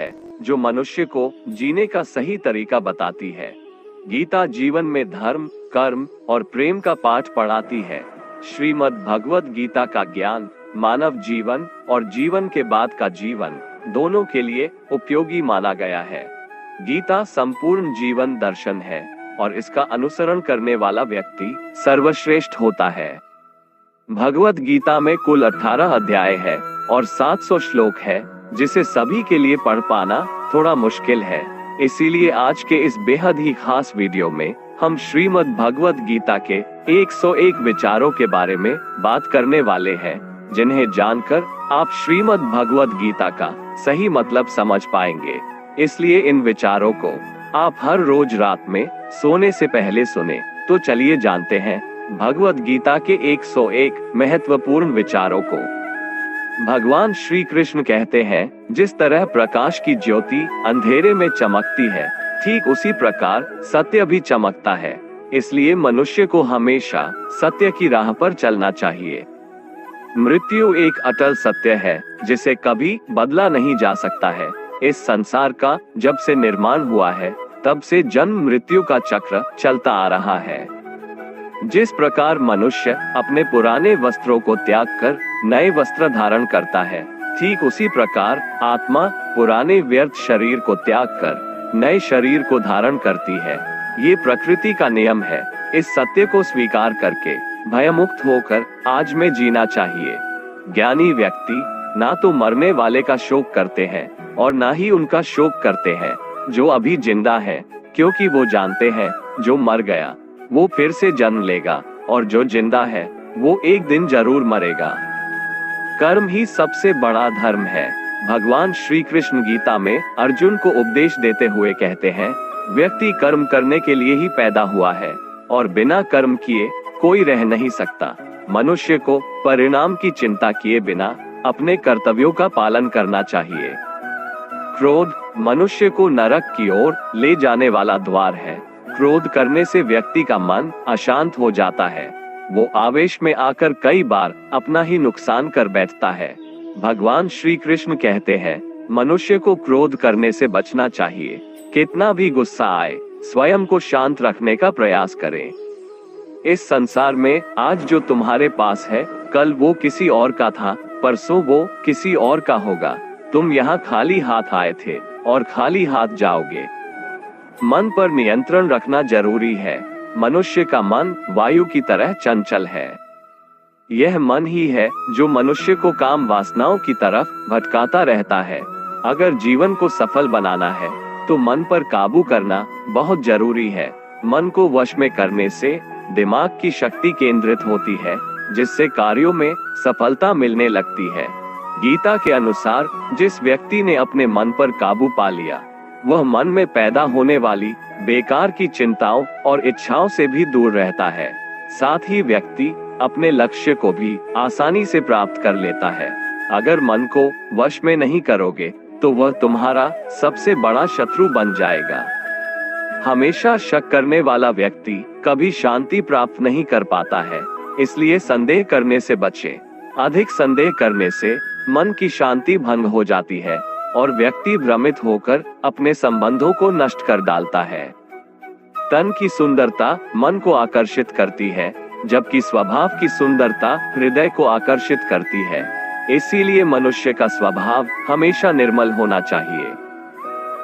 है जो मनुष्य को जीने का सही तरीका बताती है। गीता जीवन में धर्म, कर्म और प्रेम का पाठ पढ़ाती है। श्रीमद् भगवत गीता का ज्ञान मानव जीवन और जीवन के बाद का जीवन दोनों के लिए उपयोगी माना गया है। गीता संपूर्ण जीवन दर्शन है और इसका अनुसरण करने वाला व्यक्ति सर्वश्रेष्ठ होता है। भगवत गीता में कुल 18 अध्याय है और 700 श्लोक है, जिसे सभी के लिए पढ़ पाना थोड़ा मुश्किल है। इसीलिए आज के इस बेहद ही खास वीडियो में हम श्रीमद् भगवत गीता के 101 विचारों के बारे में बात करने वाले हैं, जिन्हें जानकर आप श्रीमद् भगवत गीता का सही मतलब समझ पाएंगे। इसलिए इन विचारों को आप हर रोज रात में सोने से पहले सुने। तो चलिए जानते हैं भगवत गीता के 101 महत्वपूर्ण विचारों को। भगवान श्री कृष्ण कहते हैं, जिस तरह प्रकाश की ज्योति अंधेरे में चमकती है, ठीक उसी प्रकार सत्य भी चमकता है। इसलिए मनुष्य को हमेशा सत्य की राह पर चलना चाहिए। मृत्यु एक अटल सत्य है जिसे कभी बदला नहीं जा सकता है। इस संसार का जब से निर्माण हुआ है, तब से जन्म मृत्यु का चक्र चलता आ रहा है। जिस प्रकार मनुष्य अपने पुराने वस्त्रों को त्याग कर नए वस्त्र धारण करता है, ठीक उसी प्रकार आत्मा पुराने व्यर्थ शरीर को त्याग कर नए शरीर को धारण करती है। ये प्रकृति का नियम है। इस सत्य को स्वीकार करके भयमुक्त होकर आज में जीना चाहिए। ज्ञानी व्यक्ति ना तो मरने वाले का शोक करते हैं और ना ही उनका शोक करते हैं जो अभी जिंदा है, क्योंकि वो जानते हैं जो मर गया वो फिर से जन्म लेगा और जो जिंदा है वो एक दिन जरूर मरेगा। कर्म ही सबसे बड़ा धर्म है। भगवान श्री कृष्ण गीता में अर्जुन को उपदेश देते हुए कहते हैं, व्यक्ति कर्म करने के लिए ही पैदा हुआ है और बिना कर्म किए कोई रह नहीं सकता। मनुष्य को परिणाम की चिंता किए बिना अपने कर्तव्यों का पालन करना चाहिए। क्रोध मनुष्य को नरक की ओर ले जाने वाला द्वार है। क्रोध करने से व्यक्ति का मन अशांत हो जाता है। वो आवेश में आकर कई बार अपना ही नुकसान कर बैठता है। भगवान श्री कृष्ण कहते हैं, मनुष्य को क्रोध करने से बचना चाहिए। कितना भी गुस्सा आए, स्वयं को शांत रखने का प्रयास करें। इस संसार में आज जो तुम्हारे पास है, कल वो किसी और का था, परसों वो किसी और का होगा। तुम यहाँ खाली हाथ आए थे और खाली हाथ जाओगे। मन पर नियंत्रण रखना जरूरी है। मनुष्य का मन वायु की तरह चंचल है। यह मन ही है जो मनुष्य को काम वासनाओं की तरफ भटकाता रहता है। अगर जीवन को सफल बनाना है तो मन पर काबू करना बहुत जरूरी है। मन को वश में करने से दिमाग की शक्ति केंद्रित होती है, जिससे कार्यों में सफलता मिलने लगती है। गीता के अनुसार जिस व्यक्ति ने अपने मन पर काबू पा लिया, वह मन में पैदा होने वाली बेकार की चिंताओं और इच्छाओं से भी दूर रहता है। साथ ही व्यक्ति अपने लक्ष्य को भी आसानी से प्राप्त कर लेता है। अगर मन को वश में नहीं करोगे तो वह तुम्हारा सबसे बड़ा शत्रु बन जाएगा। हमेशा शक करने वाला व्यक्ति कभी शांति प्राप्त नहीं कर पाता है। इसलिए संदेह करने से बचें। अधिक संदेह करने से मन की शांति भंग हो जाती है और व्यक्ति भ्रमित होकर अपने संबंधों को नष्ट कर डालता है। तन की सुंदरता मन को आकर्षित करती है, जबकि स्वभाव की सुंदरता हृदय को आकर्षित करती है। इसीलिए मनुष्य का स्वभाव हमेशा निर्मल होना चाहिए।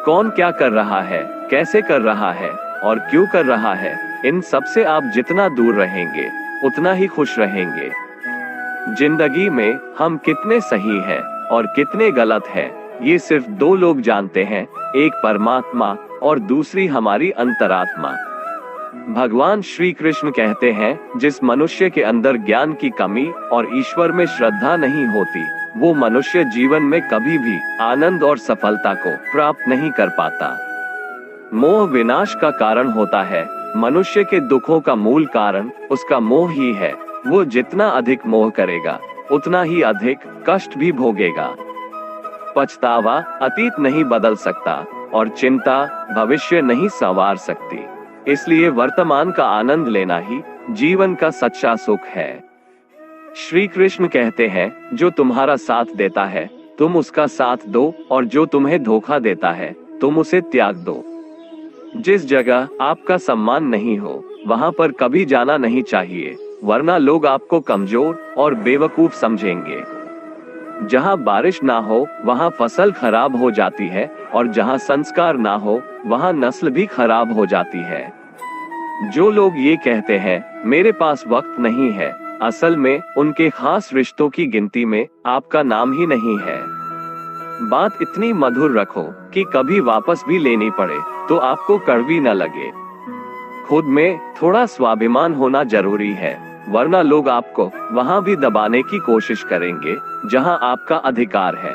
कौन क्या कर रहा है, कैसे कर रहा है और क्यों कर रहा है, इन सब से आप जितना दूर रहेंगे उतना ही खुश रहेंगे। जिंदगी में हम कितने सही हैं और कितने गलत हैं, ये सिर्फ दो लोग जानते हैं, एक परमात्मा और दूसरी हमारी अंतरात्मा। भगवान श्री कृष्ण कहते हैं, जिस मनुष्य के अंदर ज्ञान की कमी और ईश्वर में श्रद्धा नहीं होती, वो मनुष्य जीवन में कभी भी आनंद और सफलता को प्राप्त नहीं कर पाता। मोह विनाश का कारण होता है। मनुष्य के दुखों का मूल कारण उसका मोह ही है। वो जितना अधिक मोह करेगा उतना ही अधिक कष्ट भी भोगेगा। पछतावा अतीत नहीं बदल सकता और चिंता भविष्य नहीं संवार सकती। इसलिए वर्तमान का आनंद लेना ही जीवन का सच्चा सुख है। श्री कृष्ण कहते हैं, जो तुम्हारा साथ देता है तुम उसका साथ दो, और जो तुम्हें धोखा देता है तुम उसे त्याग दो। जिस जगह आपका सम्मान नहीं हो वहां पर कभी जाना नहीं चाहिए, वरना लोग आपको कमजोर और बेवकूफ समझेंगे। जहां बारिश ना हो वहां फसल खराब हो जाती है, और जहां संस्कार ना हो वहां नस्ल भी खराब हो जाती है। जो लोग ये कहते हैं मेरे पास वक्त नहीं है, असल में उनके खास रिश्तों की गिनती में आपका नाम ही नहीं है। बात इतनी मधुर रखो कि कभी वापस भी लेनी पड़े तो आपको कड़वी न लगे। खुद में थोड़ा स्वाभिमान होना जरूरी है, वरना लोग आपको वहां भी दबाने की कोशिश करेंगे जहां आपका अधिकार है।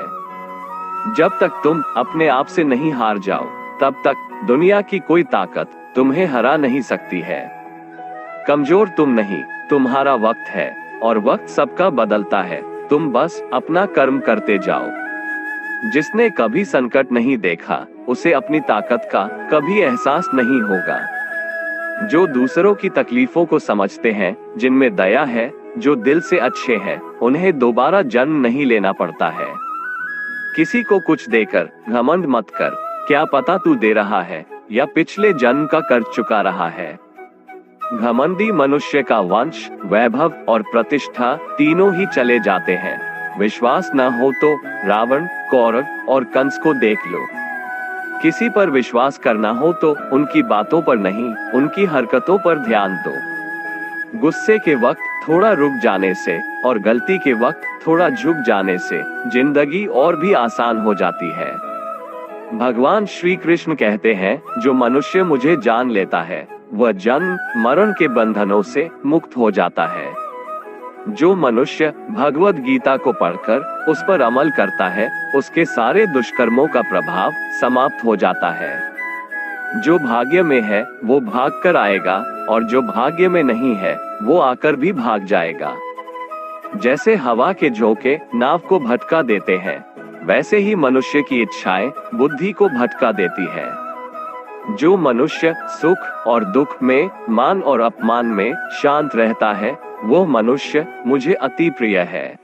जब तक तुम अपने आप से नहीं हार जाओ तब तक दुनिया की कोई ताकत तुम्हें हरा नहीं सकती है। कमजोर तुम नहीं, तुम्हारा वक्त है, और वक्त सबका बदलता है। तुम बस अपना कर्म करते जाओ। जिसने कभी संकट नहीं देखा उसे अपनी ताकत का कभी एहसास नहीं होगा। जो दूसरों की तकलीफों को समझते हैं, जिनमें दया है, जो दिल से अच्छे हैं, उन्हें दोबारा जन्म नहीं लेना पड़ता है। किसी को कुछ देकर घमंड मत कर, क्या पता तू दे रहा है या पिछले जन्म का कर्ज चुका रहा है। घमंडी मनुष्य का वंश, वैभव और प्रतिष्ठा तीनों ही चले जाते हैं। विश्वास न हो तो रावण, कौरव और कंस को देख लो। किसी पर विश्वास करना हो तो उनकी बातों पर नहीं, उनकी हरकतों पर ध्यान दो। गुस्से के वक्त थोड़ा रुक जाने से और गलती के वक्त थोड़ा झुक जाने से जिंदगी और भी आसान हो जाती है। भगवान श्री कृष्ण कहते हैं, जो मनुष्य मुझे जान लेता है वह जन्म मरण के बंधनों से मुक्त हो जाता है। जो मनुष्य भगवद गीता को पढ़कर उस पर अमल करता है उसके सारे दुष्कर्मों का प्रभाव समाप्त हो जाता है। जो भाग्य में है वो भाग कर आएगा, और जो भाग्य में नहीं है वो आकर भी भाग जाएगा। जैसे हवा के झोंके नाव को भटका देते हैं, वैसे ही मनुष्य की इच्छाएं बुद्धि को भटका देती है। जो मनुष्य सुख और दुख में, मान और अपमान में शांत रहता है वो मनुष्य मुझे अति प्रिय है।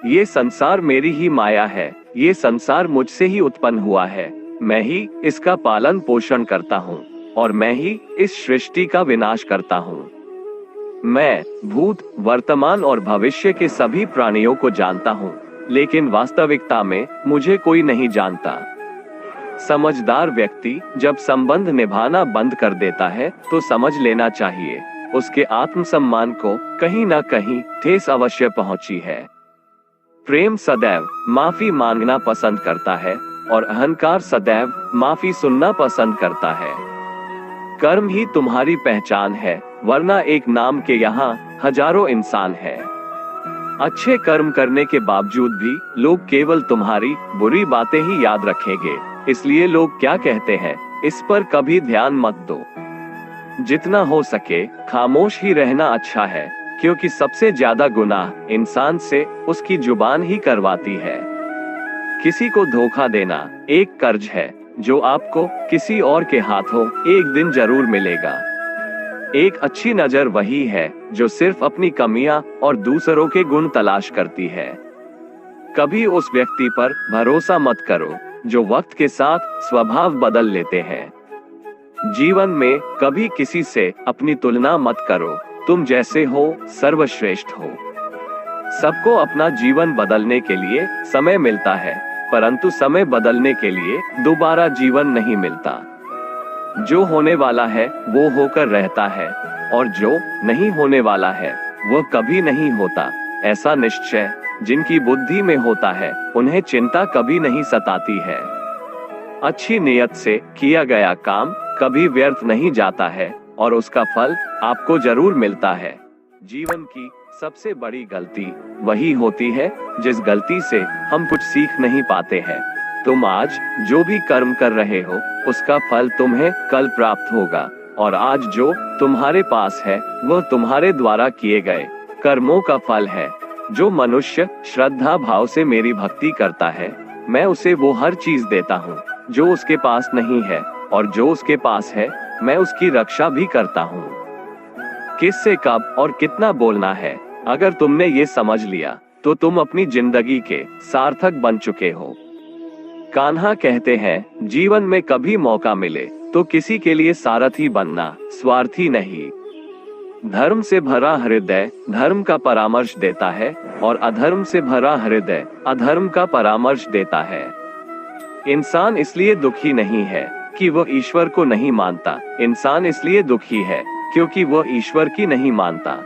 ये संसार मेरी ही माया है, ये संसार मुझसे ही उत्पन्न हुआ है। मैं ही इसका पालन पोषण करता हूँ और मैं ही इस सृष्टि का विनाश करता हूँ। मैं भूत, वर्तमान और भविष्य के सभी प्राणियों को जानता हूँ, लेकिन वास्तविकता में मुझे कोई नहीं जानता। समझदार व्यक्ति जब संबंध निभाना बंद कर देता है तो समझ लेना चाहिए उसके आत्मसम्मान को कहीं न कहीं ठेस अवश्य पहुंची है। प्रेम सदैव माफी मांगना पसंद करता है और अहंकार सदैव माफी सुनना पसंद करता है। कर्म ही तुम्हारी पहचान है, वरना एक नाम के यहाँ हजारों इंसान है। अच्छे कर्म करने के बावजूद भी लोग केवल तुम्हारी बुरी बातें ही याद रखेंगे, इसलिए लोग क्या कहते हैं इस पर कभी ध्यान मत दो। जितना हो सके खामोश ही रहना अच्छा है, क्योंकि सबसे ज्यादा गुनाह इंसान से उसकी जुबान ही करवाती है। किसी को धोखा देना एक कर्ज है जो आपको किसी और के हाथों एक दिन जरूर मिलेगा। एक अच्छी नजर वही है जो सिर्फ अपनी कमियां और दूसरों के गुण तलाश करती है। कभी उस व्यक्ति पर भरोसा मत करो जो वक्त के साथ स्वभाव बदल लेते हैं। जीवन में कभी किसी से अपनी तुलना मत करो, तुम जैसे हो सर्वश्रेष्ठ हो। सबको अपना जीवन बदलने के लिए समय मिलता है, परंतु समय बदलने के लिए दोबारा जीवन नहीं मिलता। जो होने वाला है वो होकर रहता है, और जो नहीं होने वाला है वह कभी नहीं होता। ऐसा निश्चय जिनकी बुद्धि में होता है उन्हें चिंता कभी नहीं सताती है। अच्छी नियत से किया गया काम कभी व्यर्थ नहीं जाता है और उसका फल आपको जरूर मिलता है। जीवन की सबसे बड़ी गलती वही होती है जिस गलती से हम कुछ सीख नहीं पाते हैं। तुम आज जो भी कर्म कर रहे हो उसका फल तुम्हें कल प्राप्त होगा, और आज जो तुम्हारे पास है वह तुम्हारे द्वारा किए गए कर्मों का फल है। जो मनुष्य श्रद्धा भाव से मेरी भक्ति करता है, मैं उसे वो हर चीज देता हूँ जो उसके पास नहीं है, और जो उसके पास है मैं उसकी रक्षा भी करता हूँ। किससे कब और कितना बोलना है, अगर तुमने ये समझ लिया तो तुम अपनी जिंदगी के सार्थक बन चुके हो। कान्हा कहते हैं, जीवन में कभी मौका मिले तो किसी के लिए सारथी बनना, स्वार्थी नहीं। धर्म से भरा हृदय धर्म का परामर्श देता है और अधर्म से भरा हृदय अधर्म का परामर्श देता है। इंसान इसलिए दुखी नहीं है कि वह ईश्वर को नहीं मानता, इंसान इसलिए दुखी है क्योंकि वह ईश्वर की नहीं मानता।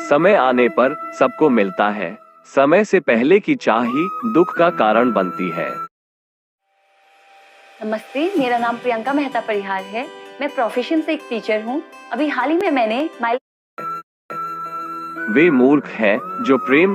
समय आने पर सबको मिलता है, समय से पहले की चाह ही दुख का कारण बनती है। नमस्ते, मेरा नाम प्रियंका मेहता परिहार है। मैं प्रोफेशन से एक टीचर हूँ। अभी हाल ही में मैंने वे मूर्ख हैं जो प्रेम